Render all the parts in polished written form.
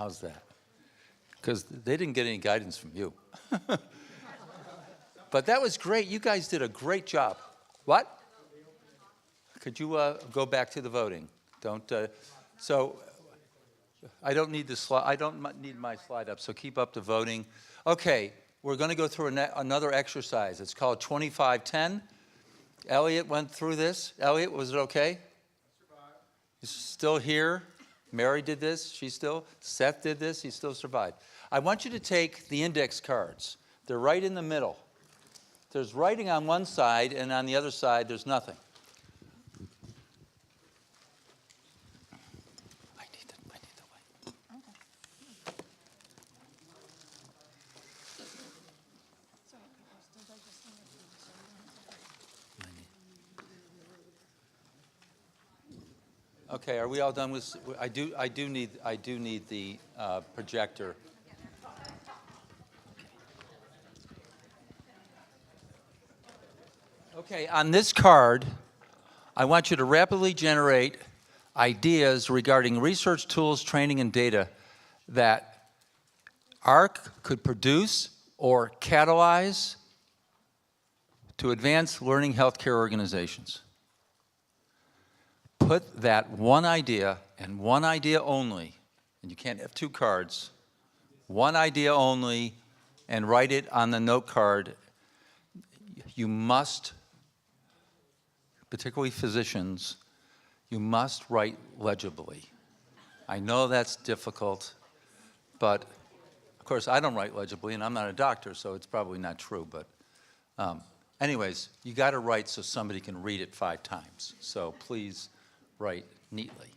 How's that? Because they didn't get any guidance from you. But that was great. You guys did a great job. What? Could you go back to the voting? Don't. So I don't need the slide. I don't need my slide up. So keep up the voting. Okay, we're going to go through another exercise. It's called 2510. Elliot went through this. Elliot, was it okay? He's still here. Mary did this. She's still. Seth did this. He still survived. I want you to take the index cards. They're right in the middle. There's writing on one side, and on the other side, there's nothing. I need the light. Okay, are we all done with? I do need the projector. Okay, on this card, I want you to rapidly generate ideas regarding research tools, training, and data that AHRQ could produce or catalyze to advance learning healthcare organizations. Put that one idea and one idea only, and you can't have two cards, one idea only, and write it on the note card. You must, particularly physicians, you must write legibly. I know that's difficult, but of course I don't write legibly, and I'm not a doctor, so it's probably not true. But anyways, you got to write so somebody can read it 5 times. So please write neatly.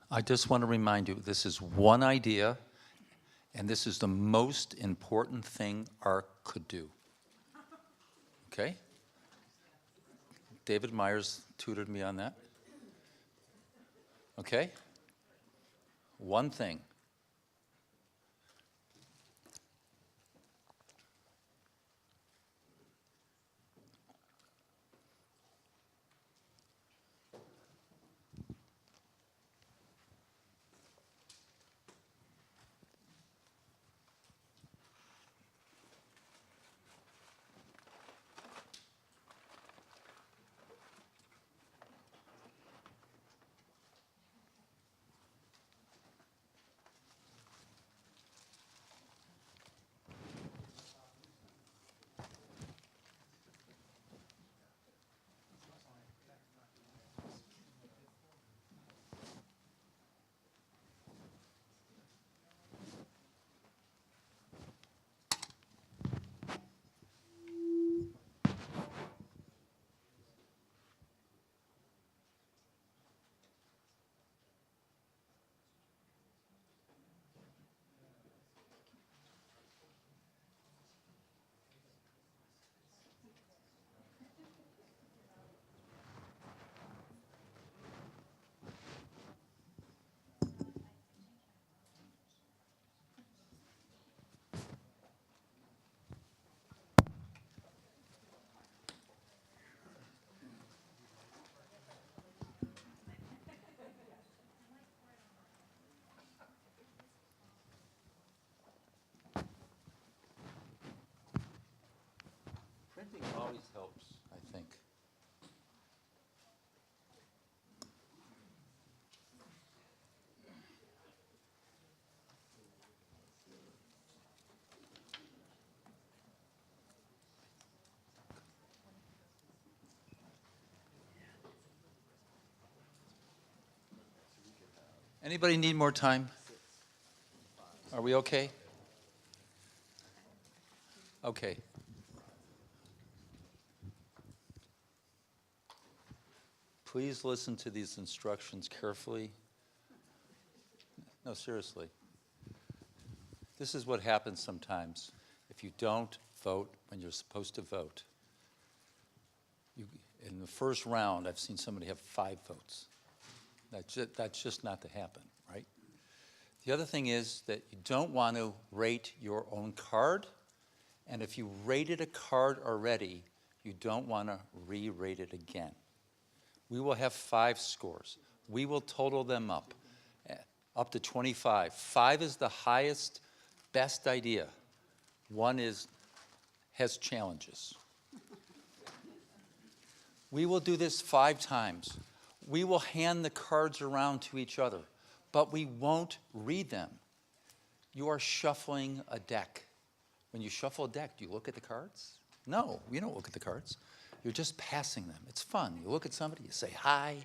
I just want to remind you, this is one idea, and this is the most important thing AHRQ could do. Okay? David Myers tutored me on that. Okay? One thing. always helps, I think. Anybody need more time? Are we okay? Okay. Please listen to these instructions carefully. No, seriously. This is what happens sometimes if you don't vote when you're supposed to vote. In the first round, I've seen somebody have 5 votes. That's just not to happen, right? The other thing is that you don't want to rate your own card. And if you rated a card already, you don't want to re-rate it again. We will have 5 scores. We will total them up to 25. 5 is the highest, best idea. 1 has challenges. We will do this 5 times. We will hand the cards around to each other, but we won't read them. You are shuffling a deck. When you shuffle a deck, do you look at the cards? No, you don't look at the cards. You're just passing them. It's fun. You look at somebody, you say hi,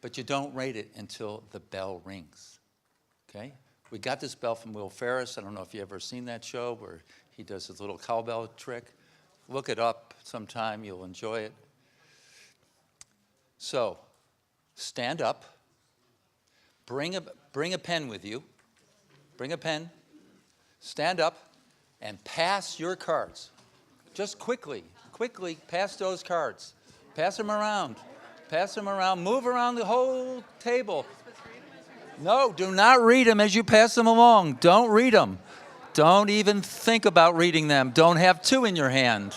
but you don't rate it until the bell rings, okay? We got this bell from Will Ferris. I don't know if you've ever seen that show where he does his little cowbell trick. Look it up sometime. You'll enjoy it. So, stand up. Bring a pen with you. Bring a pen. Stand up and pass your cards. Just quickly pass those cards. Pass them around. Pass them around. Move around the whole table. No, do not read them as you pass them along. Don't read them. Don't even think about reading them. Don't have 2 in your hand.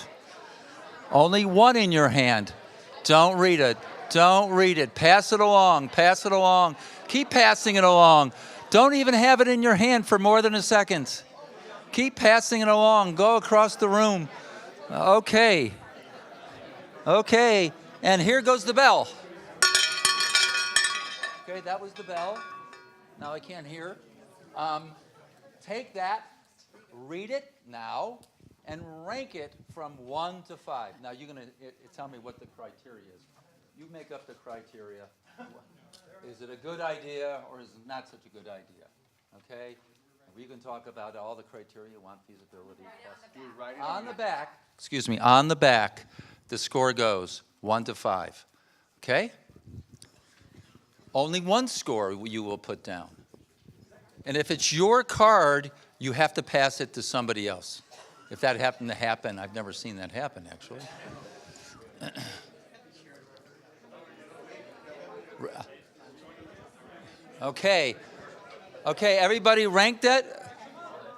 Only 1 in your hand. Don't read it. Don't read it. Pass it along. Pass it along. Keep passing it along. Don't even have it in your hand for more than a second. Keep passing it along. Go across the room. Okay. Okay. And here goes the bell. Okay, that was the bell. Now I can't hear. Take that, read it now, and rank it from 1 to 5. Now you're going to tell me what the criteria is. You make up the criteria. Is it a good idea or is it not such a good idea? Okay? We can talk about all the criteria you want, feasibility. On the back, on the back, the score goes 1 to 5. Okay? Only 1 score you will put down. And if it's your card, you have to pass it to somebody else. If that happened to happen, I've never seen that happen, actually. Okay. Okay, everybody ranked it?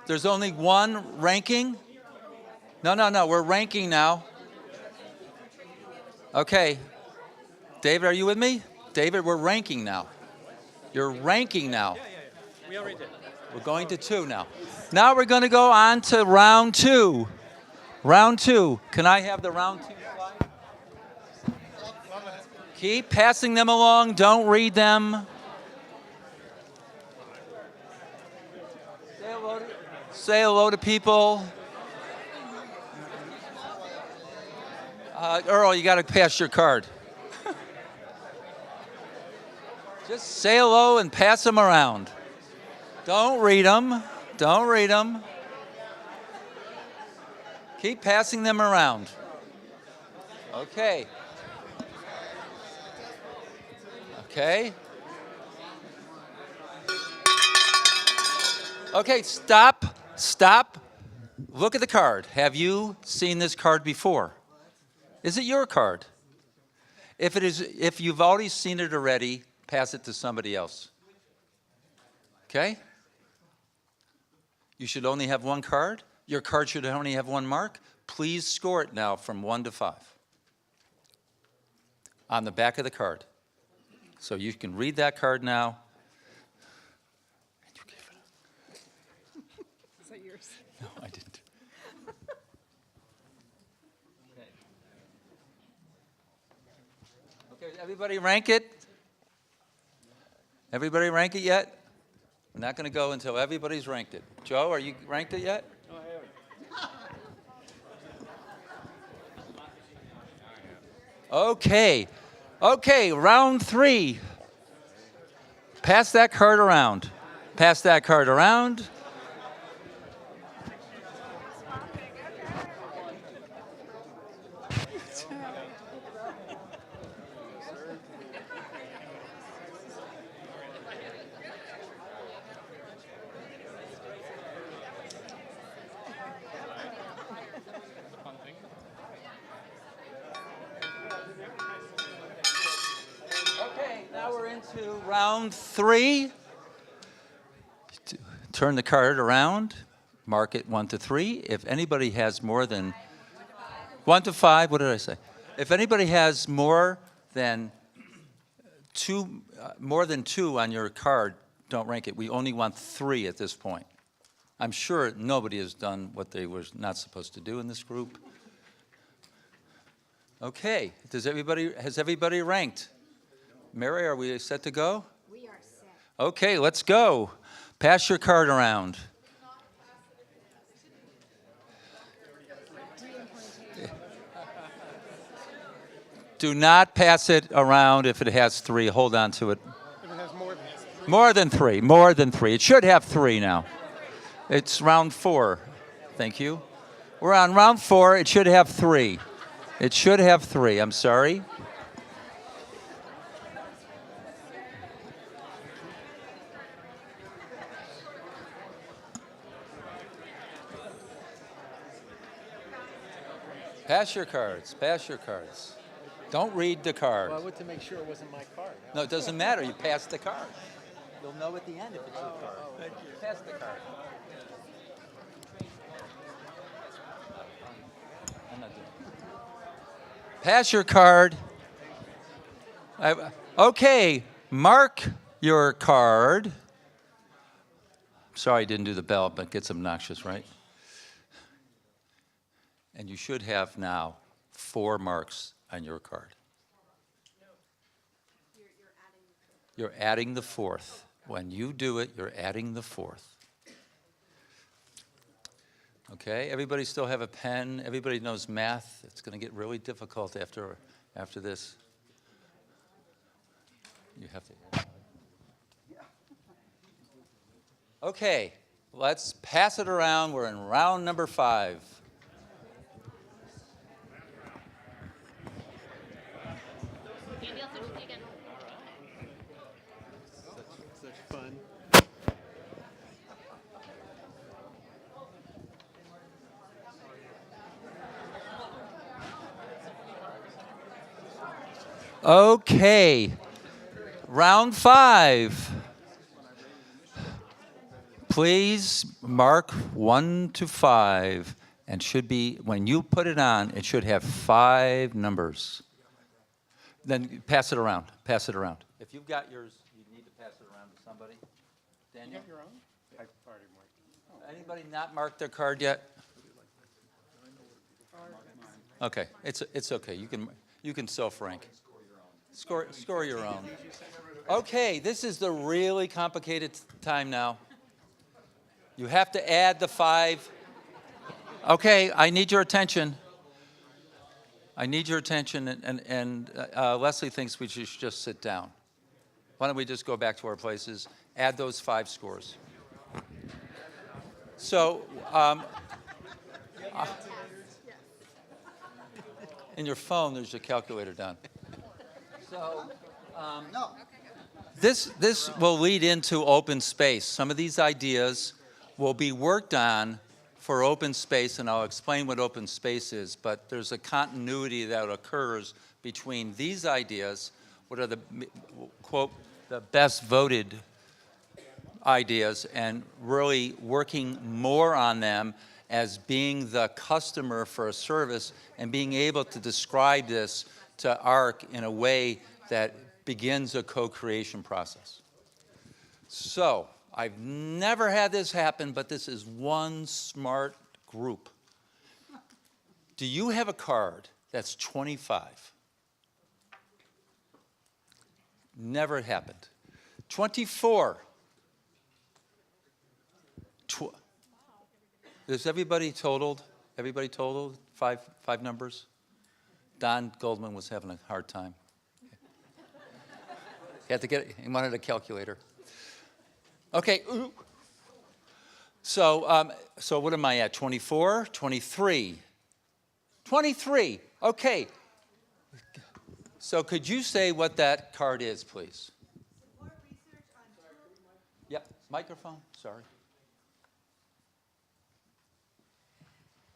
There's only 1 ranking? No, we're ranking now. Okay. David, are you with me? David, we're ranking now. You're ranking now. Yeah. We already did. We're going to 2 now. Now we're going to go on to round 2. Round 2. Can I have the round 2 slide? Keep passing them along. Don't read them. Say hello to people. Earl, you got to pass your card. Just say hello and pass them around. Don't read them. Don't read them. Keep passing them around. Okay. Okay. Okay, stop. Look at the card. Have you seen this card before? Is it your card? If you've already seen it already, pass it to somebody else. Okay? You should only have 1 card. Your card should only have 1 mark. Please score it now from 1 to 5. On the back of the card. So you can read that card now. Is that yours? No, I didn't. Okay. Everybody rank it? Everybody rank it yet? We're not going to go until everybody's ranked it. Joe, are you ranked it yet? No, I haven't. Okay. Okay, round 3. Pass that card around. Pass that card around. Okay, now we're into round 3. Turn the card around. Mark it 1 to 3. If anybody has more than 1 to 5, what did I say? If anybody has more than two on your card, don't rank it. We only want 3 at this point. I'm sure nobody has done what they were not supposed to do in this group. Okay, has everybody ranked? Mary, are we set to go? We are set. Okay, let's go. Pass your card around. Do not pass it around if it has 3. Hold on to it. If it has more than 3. More than 3. More than 3. It should have 3 now. It's round 4. Thank you. We're on round 4. It should have 3. It should have 3. I'm sorry. Pass your cards. Pass your cards. Don't read the card. Well, I went to make sure it wasn't my card. No, it doesn't matter. You pass the card. You'll know at the end if it's your card. Pass the card. I'm not doing it. Pass your card. Okay, mark your card. Sorry I didn't do the bell, but it gets obnoxious, right? And you should have now 4 marks on your card. You're adding the 4th. When you do it, you're adding the 4th. Okay, everybody still have a pen? Everybody knows math? It's going to get really difficult after this. You have to. Okay, let's pass it around. We're in round number 5. Such fun. Okay, round 5. Please mark 1 to 5, and should be, when you put it on, it should have 5 numbers. Then pass it around. Pass it around. If you've got yours, you need to pass it around to somebody. Daniel? You have your own? I've already marked. Anybody not marked their card yet? Okay, it's okay. You can self-rank. Score your own. Okay, this is the really complicated time now. You have to add the 5. Okay, I need your attention. I need your attention, and Leslie thinks we should just sit down. Why don't we just go back to our places, add those 5 scores. So, in your phone, there's a calculator down. So, this will lead into open space. Some of these ideas will be worked on for open space, and I'll explain what open space is, but there's a continuity that occurs between these ideas, what are the, quote, the best voted ideas, and really working more on them as being the customer for a service and being able to describe this to AHRQ in a way that begins a co-creation process. So, I've never had this happen, but this is one smart group. Do you have a card that's 25? Never happened. 24. Is everybody totaled? Everybody totaled? Five numbers? Don Goldman was having a hard time. He wanted a calculator. Okay. So what am I at? 24? 23. 23. Okay. So could you say what that card is, please? Support research on Yep. Microphone. Sorry.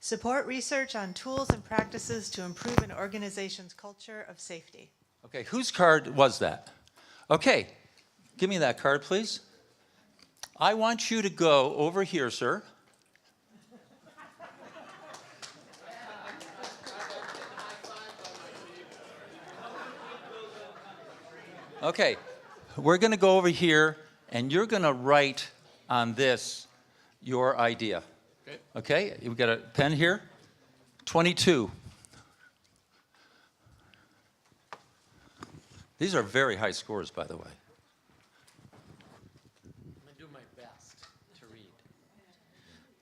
Support research on tools and practices to improve an organization's culture of safety. Okay. Whose card was that? Okay. Give me that card, please. I want you to go over here, sir. Okay, we're going to go over here, and you're going to write on this your idea. Okay, you've got a pen here. 22. These are very high scores, by the way. I'm going to do my best to read.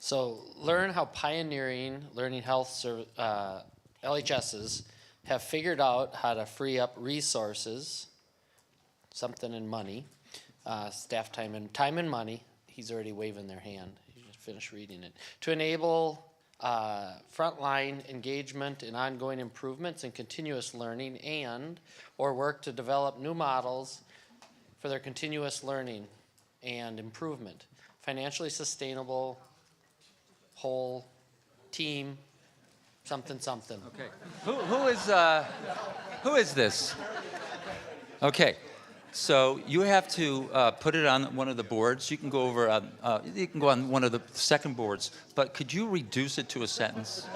So, learn how pioneering learning health LHSs have figured out how to free up resources, something in money, staff time and money. He's already waving their hand. He just finished reading it. To enable frontline engagement and ongoing improvements and continuous learning, and or work to develop new models for their continuous learning and improvement. Financially sustainable, whole, team, something. Okay. Who is this? Okay. So you have to put it on one of the boards. You can go over. You can go on one of the second boards. But could you reduce it to a sentence?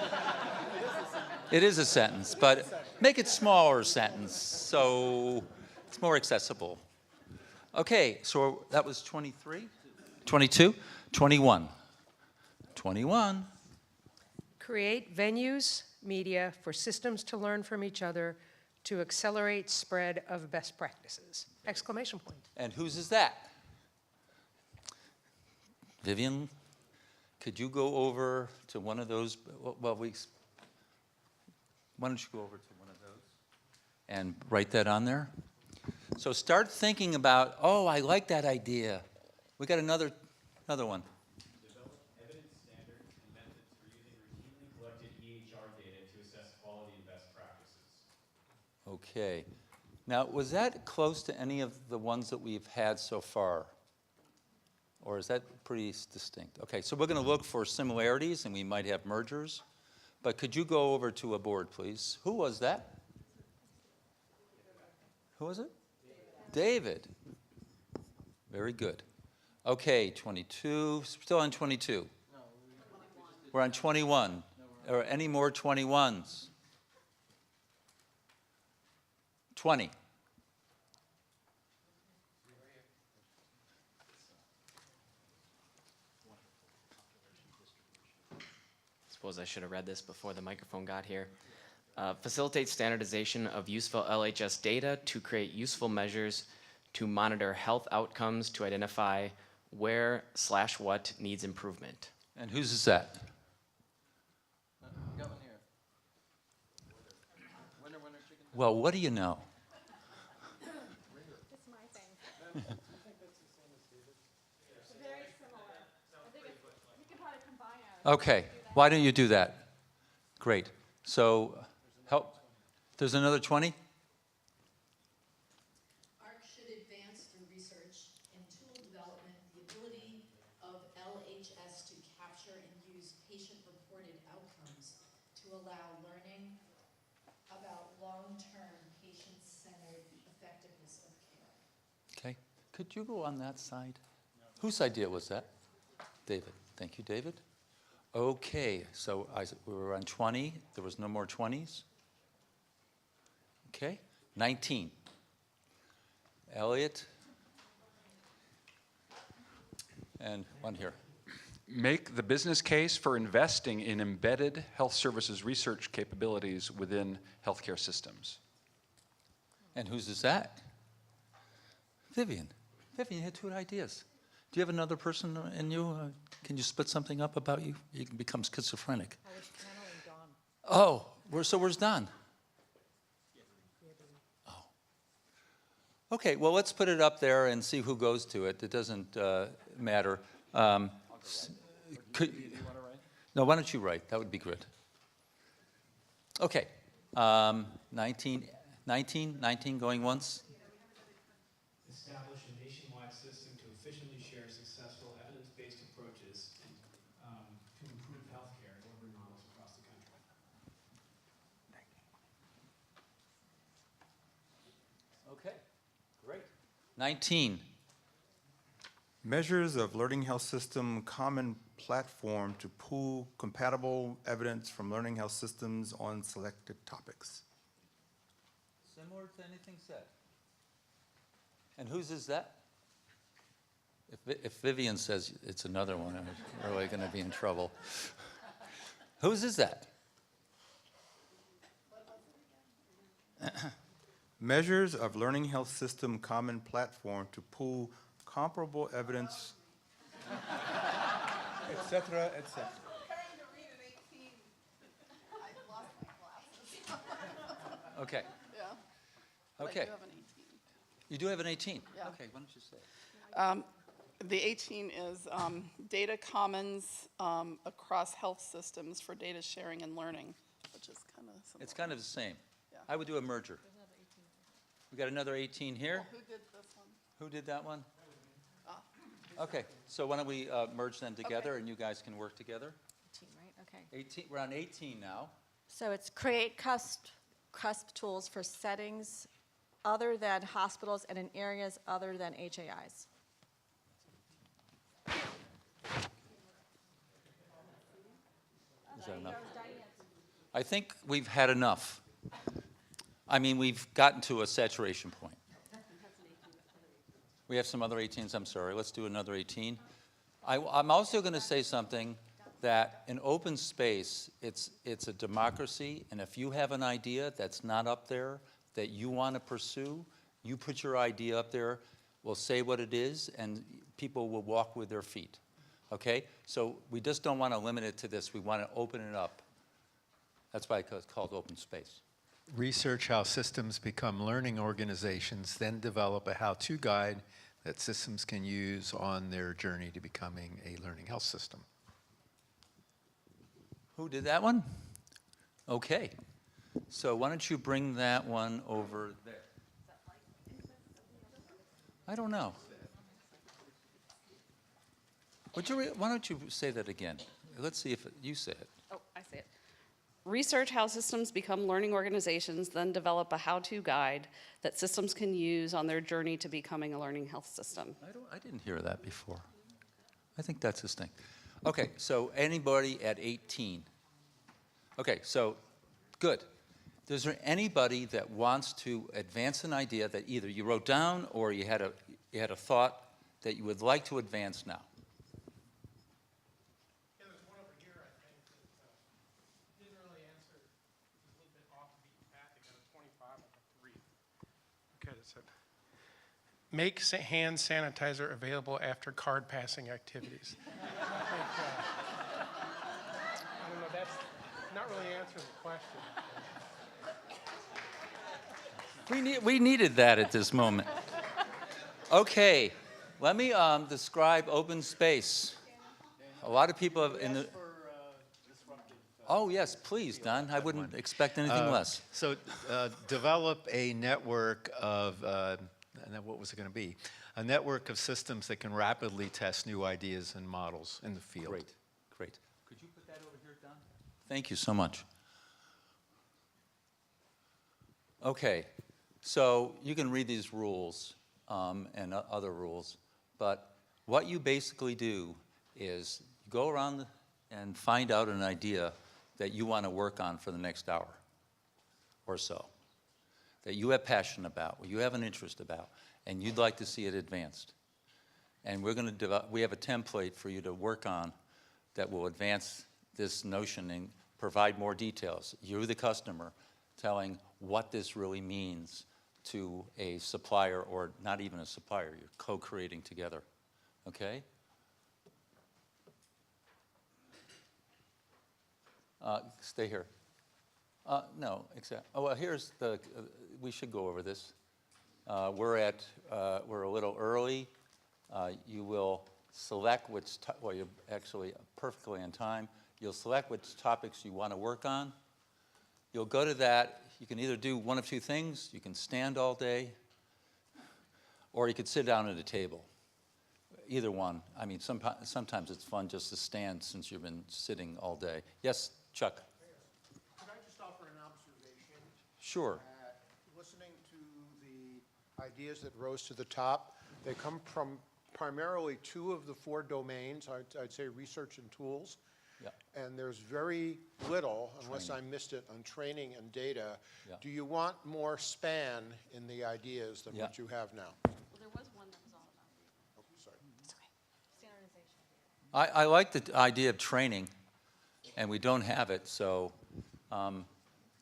It is a sentence, but make it smaller sentence so it's more accessible. Okay. So that was 23, 22, 21, 21. Create venues, media for systems to learn from each other to accelerate spread of best practices. Exclamation point. And whose is that? Vivian, could you go over to one of those? Why don't you go over to one of those and write that on there? So start thinking about, I like that idea. We got another one. Develop evidence standards and methods for using routinely collected AHR data to assess quality and best practices. Okay. Now, was that close to any of the ones that we've had so far? Or is that pretty distinct? Okay, so we're going to look for similarities, and we might have mergers. But could you go over to a board, please? Who was that? Who was it? David. Very good. Okay, 22. Still on 22. We're on 21. Or any more 21s? 20. Suppose I should have read this before the microphone got here. Facilitate standardization of useful LHS data to create useful measures to monitor health outcomes to identify where/what needs improvement. And whose is that? Got one here. Winner, chicken. Well, what do you know? It's my thing. It's very similar. I think we can probably combine it. Okay, why don't you do that? Great. So, help. There's another 20? AHRQ should advance through research and tool development the ability of LHS to capture and use patient-reported outcomes to allow learning about long-term patient-centered effectiveness of care. Okay. Could you go on that side? Whose idea was that? David. Thank you, David. Okay, so we were on 20. There was no more 20s. Okay, 19. Elliot. And one here. Make the business case for investing in embedded health services research capabilities within healthcare systems. And whose is that? Vivian, you had two ideas. Do you have another person in you? Can you split something up about you? You can become schizophrenic. I was channeling Dawn. Oh, where's Don? Oh. Okay, well, let's put it up there and see who goes to it. It doesn't matter. No, why don't you write? That would be good. Okay. 19 going once. Establish a nationwide system to efficiently share successful evidence-based approaches to improve healthcare delivery models across the country. Okay, great. 19. Measures of learning health system common platform to pool compatible evidence from learning health systems on selected topics. Similar to anything said. And whose is that? If Vivian says it's another one, I'm really going to be in trouble. Whose is that? Measures of learning health system common platform to pool comparable evidence, et cetera, et cetera. Okay. Yeah. Okay. I do have an 18. You do have an 18? Yeah. Okay, why don't you say it? The 18 is data commons across health systems for data sharing and learning, which is kind of similar. It's kind of the same. Yeah. I would do a merger. We got another 18 here. Who did this one? Who did that one? Ah. Okay, so why don't we merge them together and you guys can work together? 18, right? Okay. 18, we're on 18 now. So it's create cusp tools for settings other than hospitals and in areas other than HAIs. Is that enough? I think we've had enough. I mean, we've gotten to a saturation point. We have some other 18s, I'm sorry. Let's do another 18. I'm also going to say something that in open space, it's a democracy, and if you have an idea that's not up there that you want to pursue, you put your idea up there, we'll say what it is, and people will walk with their feet. Okay? So we just don't want to limit it to this. We want to open it up. That's why it's called open space. Research how systems become learning organizations, then develop a how-to guide that systems can use on their journey to becoming a learning health system. Who did that one? Okay. So why don't you bring that one over there? I don't know. Why don't you say that again? Let's see if you say it. Oh, I see it. Research how systems become learning organizations, then develop a how-to guide that systems can use on their journey to becoming a learning health system. I didn't hear that before. I think that's his thing. Okay, so anybody at 18? Okay, so good. Is there anybody that wants to advance an idea that either you wrote down or you had a thought that you would like to advance now? Yeah, there's one over here, I think, that didn't really answer. It's a little bit off the beaten path. They got a 25 on the 3. Okay, that's it. Make hand sanitizer available after card passing activities. I don't know, that's not really answering the question. We needed that at this moment. Okay, let me describe open space. A lot of people have in the. Oh yes, please, Don. I wouldn't expect anything less. So develop a network of, and what was it going to be? A network of systems that can rapidly test new ideas and models in the field. Great, great. Could you put that over here, Don? Thank you so much. Okay, so you can read these rules and other rules, but what you basically do is go around and find out an idea that you want to work on for the next hour or so, that you have passion about, or you have an interest about, and you'd like to see it advanced. And we're going to we have a template for you to work on that will advance this notion and provide more details. You're the customer telling what this really means to a supplier, or not even a supplier, you're co-creating together, okay? Stay here. No, exactly. Oh, well, here's the, we should go over this. We're a little early. You will select which, well, you're actually perfectly on time. You'll select which topics you want to work on. You'll go to that. You can either do one of two things. You can stand all day, or you could sit down at a table. Either one. I mean, sometimes it's fun just to stand since you've been sitting all day. Yes, Chuck? Could I just offer an observation? Sure. Listening to the ideas that rose to the top, they come from primarily 2 of the 4 domains, I'd say research and tools. Yeah. And there's very little, unless I missed it, on training and data. Yeah. Do you want more span in the ideas than what you have now? Well, there was one that was all about Oh, sorry. standardization. I like the idea of training, and we don't have it, so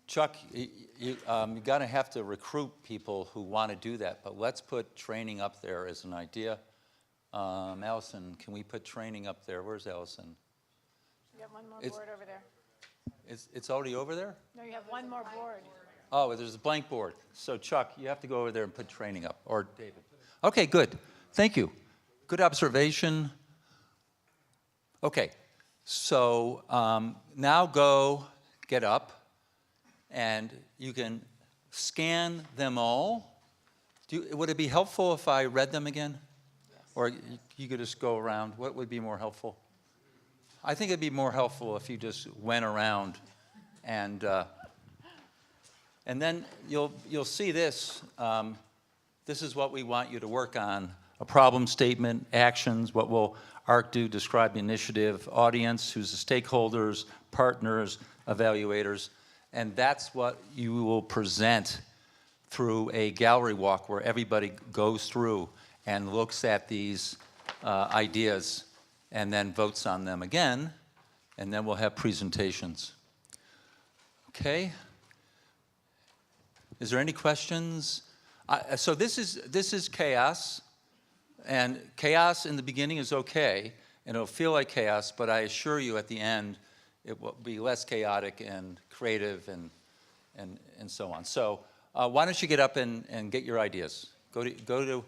Chuck, you're going to have to recruit people who want to do that, but let's put training up there as an idea. Allison, can we put training up there? Where's Allison? You have one more It's- board over there. It's already over there? No, you have one more board. Oh, there's a blank board. So Chuck, you have to go over there and put training up, or David. Okay, good. Thank you. Good observation. Okay, so now go get up, and you can scan them all. Would it be helpful if I read them again? Or you could just go around? What would be more helpful? I think it'd be more helpful if you just went around, and then you'll see this. This is what we want you to work on: a problem statement, actions. What will AHRQ do? Describe the initiative, audience, who's the stakeholders, partners, evaluators, and that's what you will present through a gallery walk where everybody goes through and looks at these ideas and then votes on them again, and then we'll have presentations. Okay? Is there any questions? So this is chaos, and chaos in the beginning is okay, and it'll feel like chaos, but I assure you at the end it will be less chaotic and creative and so on. So why don't you get up and get your ideas? Go to.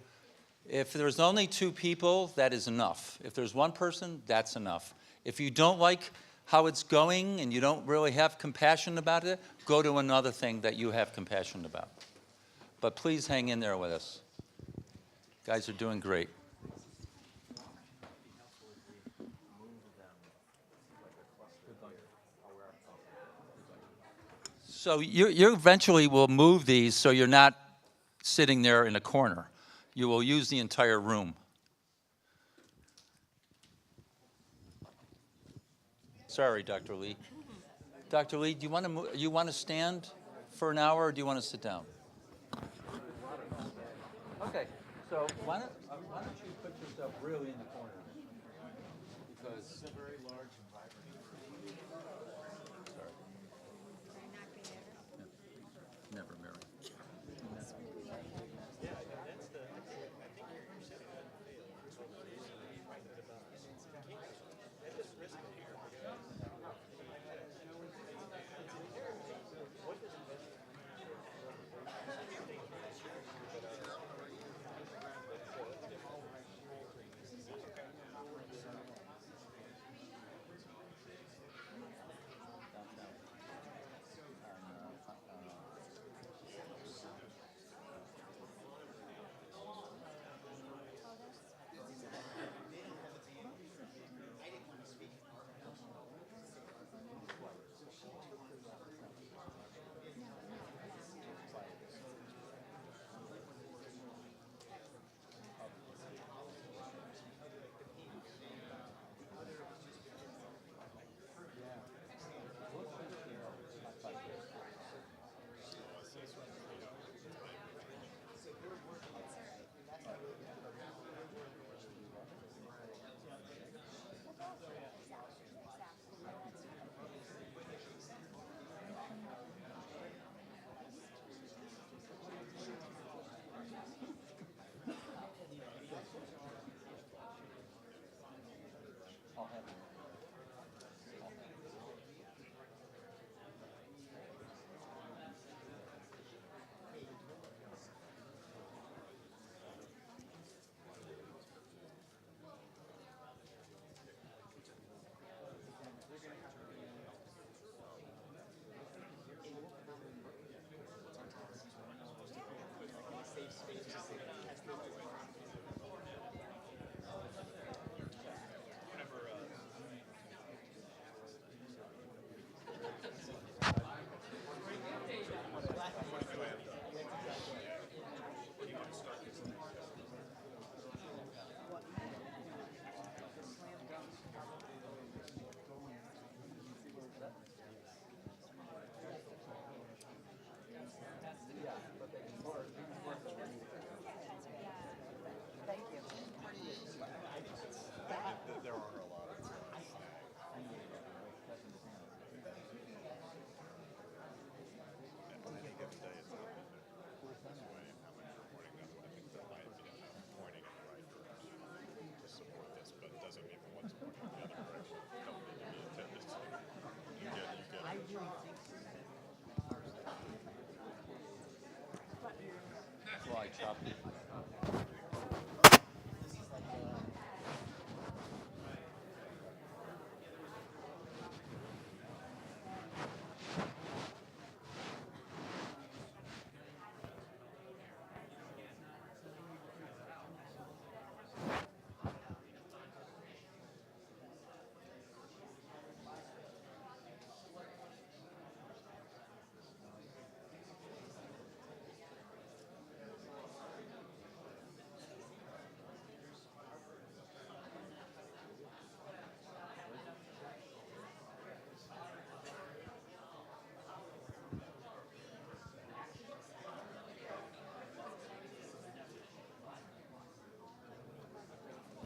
If there's only 2 people, that is enough. If there's 1 person, that's enough. If you don't like how it's going and you don't really have compassion about it, go to another thing that you have compassion about. But please hang in there with us. You guys are doing great. So you eventually will move these so you're not sitting there in a corner. You will use the entire room. Sorry, Dr. Lee. Dr. Lee, do you want to stand for an hour, or do you want to sit down? Okay, so why don't you put yourself really in the corner? Because it's a very large and vibrant. Sorry. Never marry.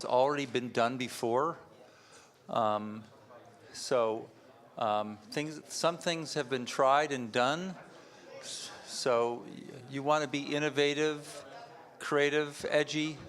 It's already been done before. Some things have been tried and done. So you want to be innovative, creative, edgy.